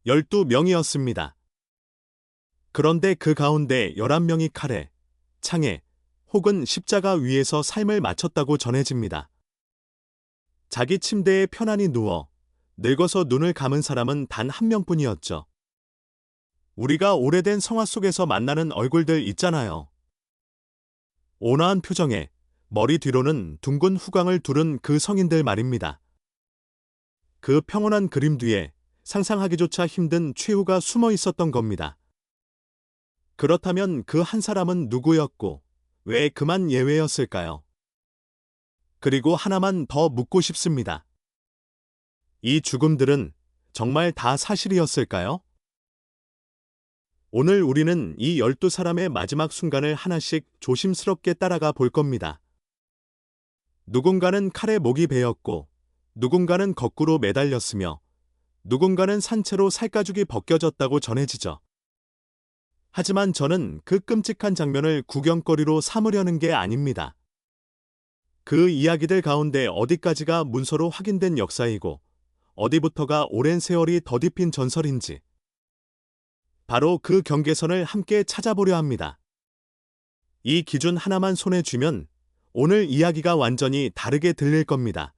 12명이었습니다. 그런데 그 가운데 11명이 칼에, 창에, 혹은 십자가 위에서 삶을 마쳤다고 전해집니다. 자기 침대에 편안히 누워 늙어서 눈을 감은 사람은 단 한 명뿐이었죠. 우리가 오래된 성화 속에서 만나는 얼굴들 있잖아요. 온화한 표정에 머리 뒤로는 둥근 후광을 두른 그 성인들 말입니다. 그 평온한 그림 뒤에 상상하기조차 힘든 최후가 숨어 있었던 겁니다. 그렇다면 그 한 사람은 누구였고 왜 그만 예외였을까요? 그리고 하나만 더 묻고 싶습니다. 이 죽음들은 정말 다 사실이었을까요? 오늘 우리는 이 12사람의 마지막 순간을 하나씩 조심스럽게 따라가 볼 겁니다. 누군가는 칼에 목이 베였고, 누군가는 거꾸로 매달렸으며, 누군가는 산채로 살가죽이 벗겨졌다고 전해지죠. 하지만 저는 그 끔찍한 장면을 구경거리로 삼으려는 게 아닙니다. 그 이야기들 가운데 어디까지가 문서로 확인된 역사이고, 어디부터가 오랜 세월이 더딥힌 전설인지, 바로 그 경계선을 함께 찾아보려 합니다. 이 기준 하나만 손에 쥐면 오늘 이야기가 완전히 다르게 들릴 겁니다.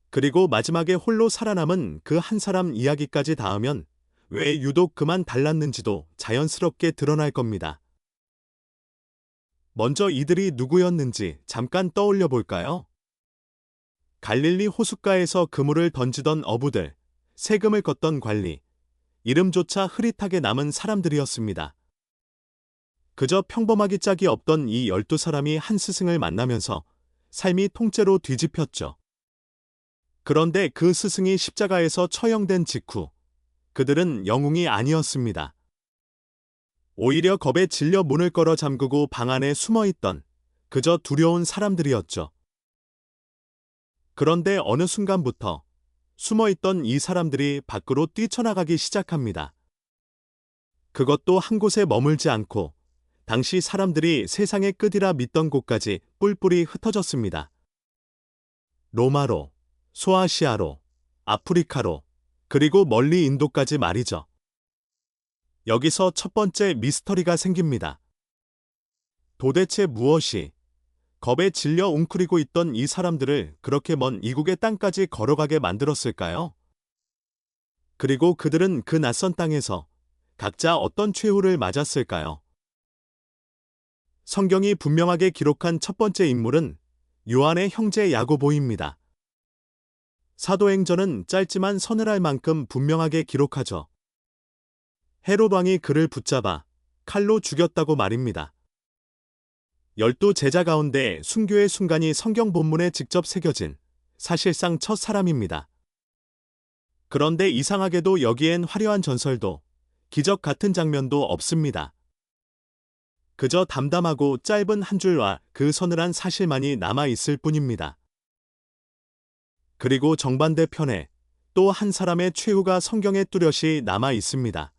그리고 마지막에 홀로 살아남은 그 한 사람 이야기까지 닿으면 왜 유독 그만 달랐는지도 자연스럽게 드러날 겁니다. 먼저 이들이 누구였는지 잠깐 떠올려 볼까요? 갈릴리 호숫가에서 그물을 던지던 어부들, 세금을 걷던 관리, 이름조차 흐릿하게 남은 사람들이었습니다. 그저 평범하기 짝이 없던 이 12사람이 한 스승을 만나면서 삶이 통째로 뒤집혔죠. 그런데 그 스승이 십자가에서 처형된 직후 그들은 영웅이 아니었습니다. 오히려 겁에 질려 문을 걸어 잠그고 방 안에 숨어있던 그저 두려운 사람들이었죠. 그런데 어느 순간부터 숨어있던 이 사람들이 밖으로 뛰쳐나가기 시작합니다. 그것도 한 곳에 머물지 않고 당시 사람들이 세상의 끝이라 믿던 곳까지 뿔뿔이 흩어졌습니다. 로마로, 소아시아로, 아프리카로, 그리고 멀리 인도까지 말이죠. 여기서 첫 번째 미스터리가 생깁니다. 도대체 무엇이 겁에 질려 웅크리고 있던 이 사람들을 그렇게 먼 이국의 땅까지 걸어가게 만들었을까요? 그리고 그들은 그 낯선 땅에서 각자 어떤 최후를 맞았을까요? 성경이 분명하게 기록한 첫 번째 인물은 요한의 형제 야고보입니다. 사도행전은 짧지만 서늘할 만큼 분명하게 기록하죠. 헤롯 왕이 그를 붙잡아 칼로 죽였다고 말입니다. 12제자 가운데 순교의 순간이 성경 본문에 직접 새겨진 사실상 첫 사람입니다. 그런데 이상하게도 여기엔 화려한 전설도 기적 같은 장면도 없습니다. 그저 담담하고 짧은 한 줄과 그 서늘한 사실만이 남아있을 뿐입니다. 그리고 정반대편에 또 한 사람의 최후가 성경에 뚜렷이 남아있습니다.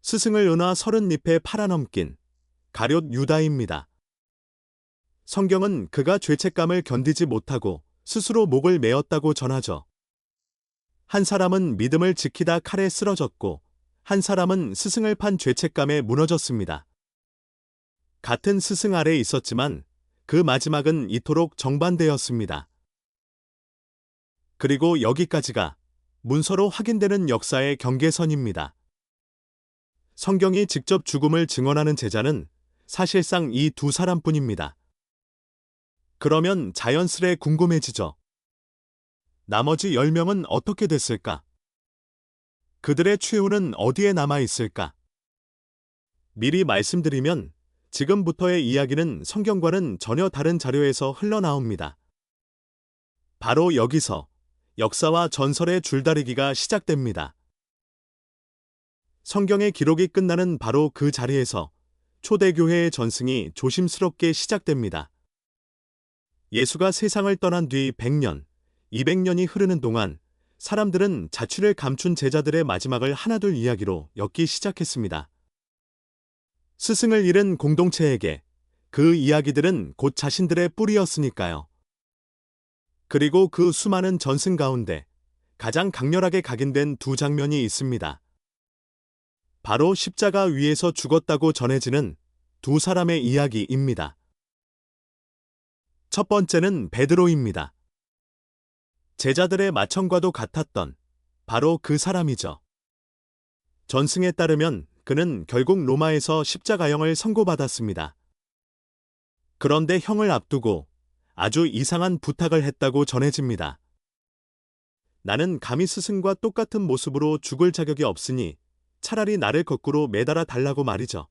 스승을 은하 30잎에 팔아넘긴 가룟 유다입니다. 성경은 그가 죄책감을 견디지 못하고 스스로 목을 메었다고 전하죠. 한 사람은 믿음을 지키다 칼에 쓰러졌고 한 사람은 스승을 판 죄책감에 무너졌습니다. 같은 스승 아래 있었지만 그 마지막은 이토록 정반대였습니다. 그리고 여기까지가 문서로 확인되는 역사의 경계선입니다. 성경이 직접 죽음을 증언하는 제자는 사실상 이 두 사람뿐입니다. 그러면 자연스레 궁금해지죠. 나머지 10명은 어떻게 됐을까? 그들의 최후는 어디에 남아 있을까? 미리 말씀드리면 지금부터의 이야기는 성경과는 전혀 다른 자료에서 흘러나옵니다. 바로 여기서 역사와 전설의 줄다리기가 시작됩니다. 성경의 기록이 끝나는 바로 그 자리에서 초대교회의 전승이 조심스럽게 시작됩니다. 예수가 세상을 떠난 뒤 100년, 200년이 흐르는 동안 사람들은 자취를 감춘 제자들의 마지막을 하나둘 이야기로 엮기 시작했습니다. 스승을 잃은 공동체에게 그 이야기들은 곧 자신들의 뿌리였으니까요. 그리고 그 수많은 전승 가운데 가장 강렬하게 각인된 두 장면이 있습니다. 바로 십자가 위에서 죽었다고 전해지는 두 사람의 이야기입니다. 첫 번째는 베드로입니다. 제자들의 맏형과도 같았던 바로 그 사람이죠. 전승에 따르면 그는 결국 로마에서 십자가형을 선고받았습니다. 그런데 형을 앞두고 아주 이상한 부탁을 했다고 전해집니다. 나는 감히 스승과 똑같은 모습으로 죽을 자격이 없으니 차라리 나를 거꾸로 매달아 달라고 말이죠.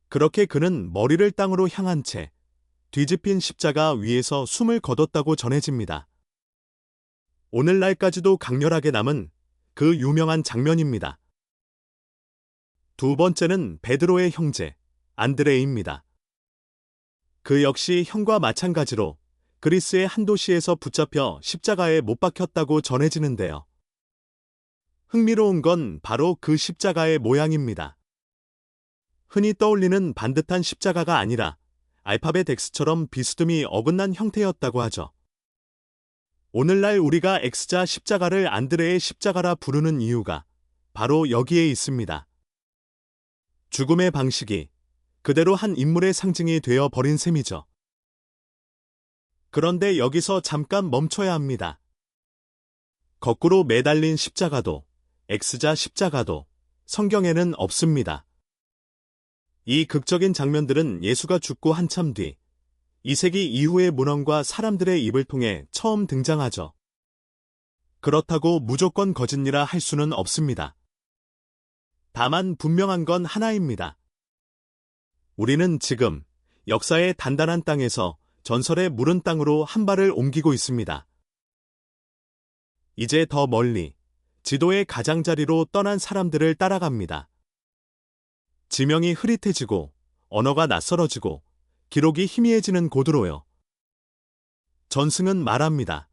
그렇게 그는 머리를 땅으로 향한 채 뒤집힌 십자가 위에서 숨을 거뒀다고 전해집니다. 오늘날까지도 강렬하게 남은 그 유명한 장면입니다. 두 번째는 베드로의 형제, 안드레입니다. 그 역시 형과 마찬가지로 그리스의 한 도시에서 붙잡혀 십자가에 못 박혔다고 전해지는데요. 흥미로운 건 바로 그 십자가의 모양입니다. 흔히 떠올리는 반듯한 십자가가 아니라 알파벳 X처럼 비스듬히 어긋난 형태였다고 하죠. 오늘날 우리가 X자 십자가를 안드레의 십자가라 부르는 이유가 바로 여기에 있습니다. 죽음의 방식이 그대로 한 인물의 상징이 되어 버린 셈이죠. 그런데 여기서 잠깐 멈춰야 합니다. 거꾸로 매달린 십자가도 X자 십자가도 성경에는 없습니다. 이 극적인 장면들은 예수가 죽고 한참 뒤 2세기 이후의 문헌과 사람들의 입을 통해 처음 등장하죠. 그렇다고 무조건 거짓이라 할 수는 없습니다. 다만 분명한 건 하나입니다. 우리는 지금 역사의 단단한 땅에서 전설의 무른 땅으로 한 발을 옮기고 있습니다. 이제 더 멀리 지도의 가장자리로 떠난 사람들을 따라갑니다. 지명이 흐릿해지고 언어가 낯설어지고 기록이 희미해지는 곳으로요. 전승은 말합니다.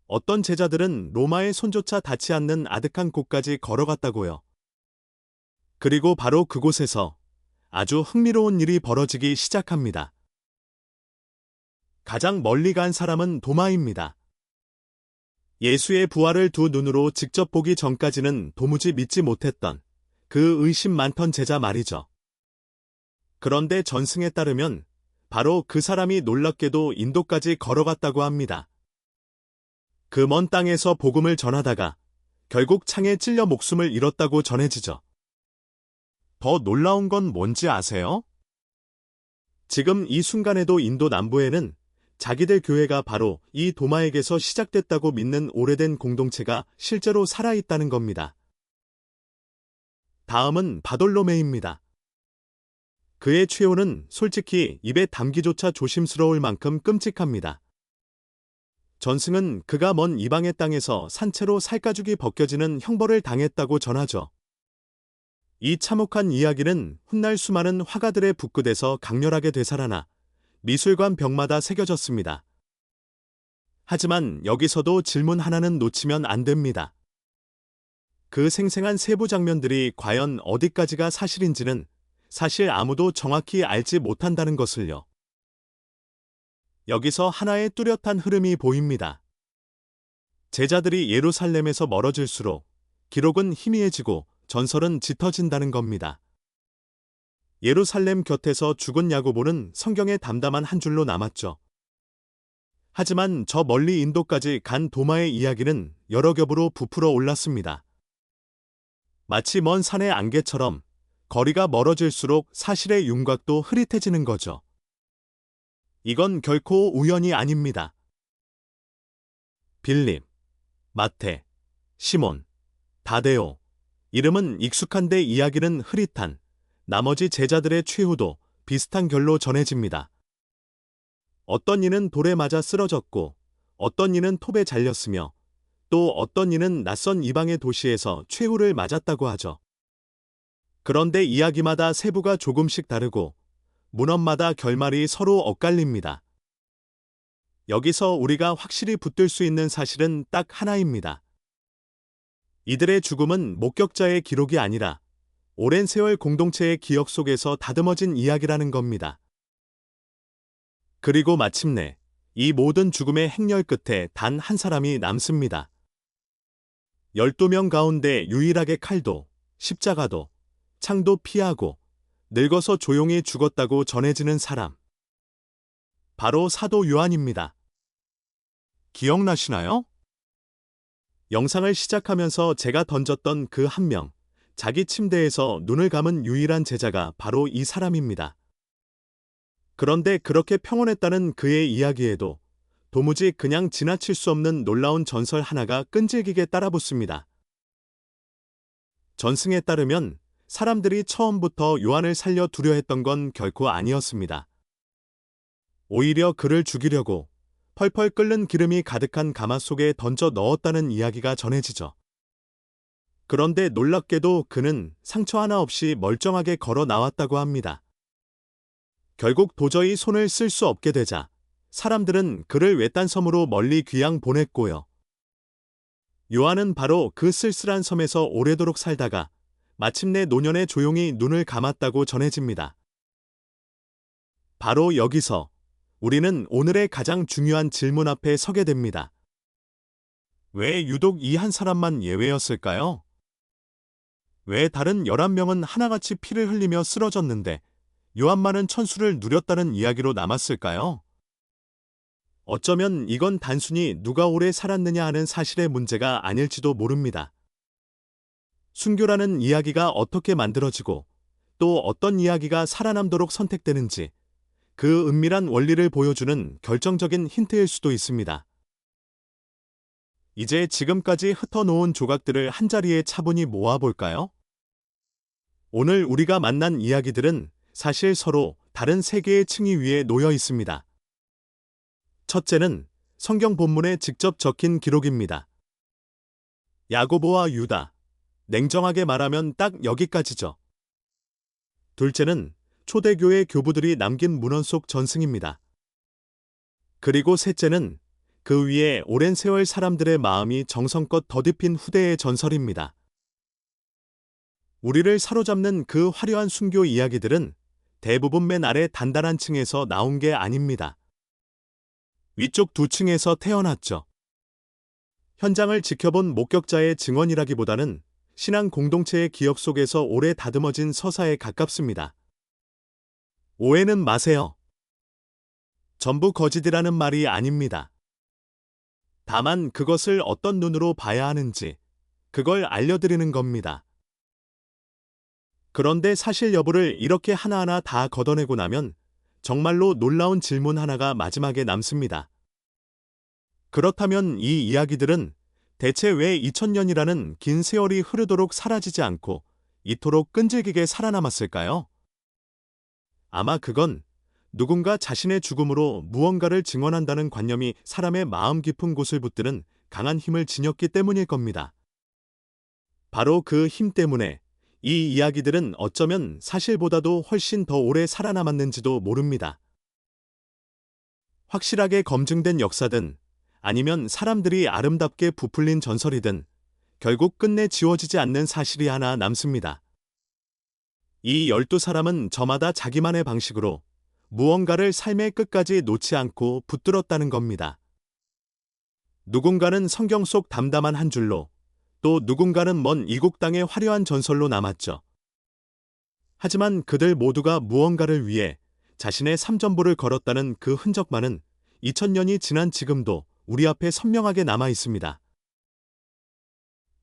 어떤 제자들은 로마의 손조차 닿지 않는 아득한 곳까지 걸어갔다고요. 그리고 바로 그곳에서 아주 흥미로운 일이 벌어지기 시작합니다. 가장 멀리 간 사람은 도마입니다. 예수의 부활을 두 눈으로 직접 보기 전까지는 도무지 믿지 못했던 그 의심 많던 제자 말이죠. 그런데 전승에 따르면 바로 그 사람이 놀랍게도 인도까지 걸어갔다고 합니다. 그 먼 땅에서 복음을 전하다가 결국 창에 찔려 목숨을 잃었다고 전해지죠. 더 놀라운 건 뭔지 아세요? 지금 이 순간에도 인도 남부에는 자기들 교회가 바로 이 도마에게서 시작됐다고 믿는 오래된 공동체가 실제로 살아있다는 겁니다. 다음은 바돌로메입니다. 그의 최후는 솔직히 입에 담기조차 조심스러울 만큼 끔찍합니다. 전승은 그가 먼 이방의 땅에서 산채로 살가죽이 벗겨지는 형벌을 당했다고 전하죠. 이 참혹한 이야기는 훗날 수많은 화가들의 붓끝에서 강렬하게 되살아나 미술관 벽마다 새겨졌습니다. 하지만 여기서도 질문 하나는 놓치면 안 됩니다. 그 생생한 세부 장면들이 과연 어디까지가 사실인지는 사실 아무도 정확히 알지 못한다는 것을요. 여기서 하나의 뚜렷한 흐름이 보입니다. 제자들이 예루살렘에서 멀어질수록 기록은 희미해지고 전설은 짙어진다는 겁니다. 예루살렘 곁에서 죽은 야고보는 성경에 담담한 한 줄로 남았죠. 하지만 저 멀리 인도까지 간 도마의 이야기는 여러 겹으로 부풀어 올랐습니다. 마치 먼 산의 안개처럼 거리가 멀어질수록 사실의 윤곽도 흐릿해지는 거죠. 이건 결코 우연이 아닙니다. 빌립, 마태, 시몬, 다데오, 이름은 익숙한데 이야기는 흐릿한 나머지 제자들의 최후도 비슷한 결로 전해집니다. 어떤 이는 돌에 맞아 쓰러졌고 어떤 이는 톱에 잘렸으며 또 어떤 이는 낯선 이방의 도시에서 최후를 맞았다고 하죠. 그런데 이야기마다 세부가 조금씩 다르고 문헌마다 결말이 서로 엇갈립니다. 여기서 우리가 확실히 붙들 수 있는 사실은 딱 하나입니다. 이들의 죽음은 목격자의 기록이 아니라 오랜 세월 공동체의 기억 속에서 다듬어진 이야기라는 겁니다. 그리고 마침내 이 모든 죽음의 행렬 끝에 단 한 사람이 남습니다. 12명 가운데 유일하게 칼도, 십자가도, 창도 피하고 늙어서 조용히 죽었다고 전해지는 사람. 바로 사도 요한입니다. 기억나시나요? 영상을 시작하면서 제가 던졌던 그 한 명, 자기 침대에서 눈을 감은 유일한 제자가 바로 이 사람입니다. 그런데 그렇게 평온했다는 그의 이야기에도 도무지 그냥 지나칠 수 없는 놀라운 전설 하나가 끈질기게 따라붙습니다. 전승에 따르면 사람들이 처음부터 요한을 살려 두려 했던 건 결코 아니었습니다. 오히려 그를 죽이려고 펄펄 끓는 기름이 가득한 가마 속에 던져 넣었다는 이야기가 전해지죠. 그런데 놀랍게도 그는 상처 하나 없이 멀쩡하게 걸어 나왔다고 합니다. 결국 도저히 손을 쓸 수 없게 되자 사람들은 그를 외딴 섬으로 멀리 귀양 보냈고요. 요한은 바로 그 쓸쓸한 섬에서 오래도록 살다가 마침내 노년에 조용히 눈을 감았다고 전해집니다. 바로 여기서 우리는 오늘의 가장 중요한 질문 앞에 서게 됩니다. 왜 유독 이 한 사람만 예외였을까요? 왜 다른 11명은 하나같이 피를 흘리며 쓰러졌는데 요한만은 천수를 누렸다는 이야기로 남았을까요? 어쩌면 이건 단순히 누가 오래 살았느냐 하는 사실의 문제가 아닐지도 모릅니다. 순교라는 이야기가 어떻게 만들어지고 또 어떤 이야기가 살아남도록 선택되는지 그 은밀한 원리를 보여주는 결정적인 힌트일 수도 있습니다. 이제 지금까지 흩어놓은 조각들을 한자리에 차분히 모아볼까요? 오늘 우리가 만난 이야기들은 사실 서로 다른 세 개의 층위 위에 놓여 있습니다. 첫째는 성경 본문에 직접 적힌 기록입니다. 야고보와 유다, 냉정하게 말하면 딱 여기까지죠. 둘째는 초대교회 교부들이 남긴 문헌 속 전승입니다. 그리고 셋째는 그 위에 오랜 세월 사람들의 마음이 정성껏 더딥힌 후대의 전설입니다. 우리를 사로잡는 그 화려한 순교 이야기들은 대부분 맨 아래 단단한 층에서 나온 게 아닙니다. 위쪽 두 층에서 태어났죠. 현장을 지켜본 목격자의 증언이라기보다는 신앙 공동체의 기억 속에서 오래 다듬어진 서사에 가깝습니다. 오해는 마세요. 전부 거짓이라는 말이 아닙니다. 다만 그것을 어떤 눈으로 봐야 하는지 그걸 알려드리는 겁니다. 그런데 사실 여부를 이렇게 하나하나 다 걷어내고 나면 정말로 놀라운 질문 하나가 마지막에 남습니다. 그렇다면 이 이야기들은 대체 왜 2000년이라는 긴 세월이 흐르도록 사라지지 않고 이토록 끈질기게 살아남았을까요? 아마 그건 누군가 자신의 죽음으로 무언가를 증언한다는 관념이 사람의 마음 깊은 곳을 붙드는 강한 힘을 지녔기 때문일 겁니다. 바로 그 힘 때문에 이 이야기들은 어쩌면 사실보다도 훨씬 더 오래 살아남았는지도 모릅니다. 확실하게 검증된 역사든 아니면 사람들이 아름답게 부풀린 전설이든 결국 끝내 지워지지 않는 사실이 하나 남습니다. 이 12사람은 저마다 자기만의 방식으로 무언가를 삶의 끝까지 놓지 않고 붙들었다는 겁니다. 누군가는 성경 속 담담한 한 줄로, 또 누군가는 먼 이국 땅의 화려한 전설로 남았죠. 하지만 그들 모두가 무언가를 위해 자신의 삶전부를 걸었다는 그 흔적만은 2000년이 지난 지금도 우리 앞에 선명하게 남아 있습니다.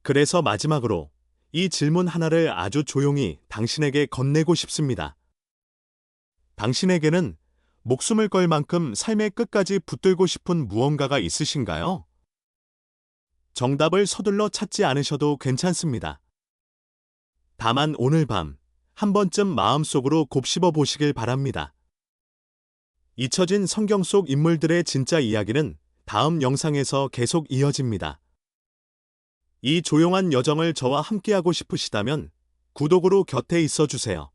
그래서 마지막으로 이 질문 하나를 아주 조용히 당신에게 건네고 싶습니다. 당신에게는 목숨을 걸 만큼 삶의 끝까지 붙들고 싶은 무언가가 있으신가요? 정답을 서둘러 찾지 않으셔도 괜찮습니다. 다만 오늘 밤 한 번쯤 마음속으로 곱씹어 보시길 바랍니다. 잊혀진 성경 속 인물들의 진짜 이야기는 다음 영상에서 계속 이어집니다. 이 조용한 여정을 저와 함께하고 싶으시다면 구독으로 곁에 있어 주세요.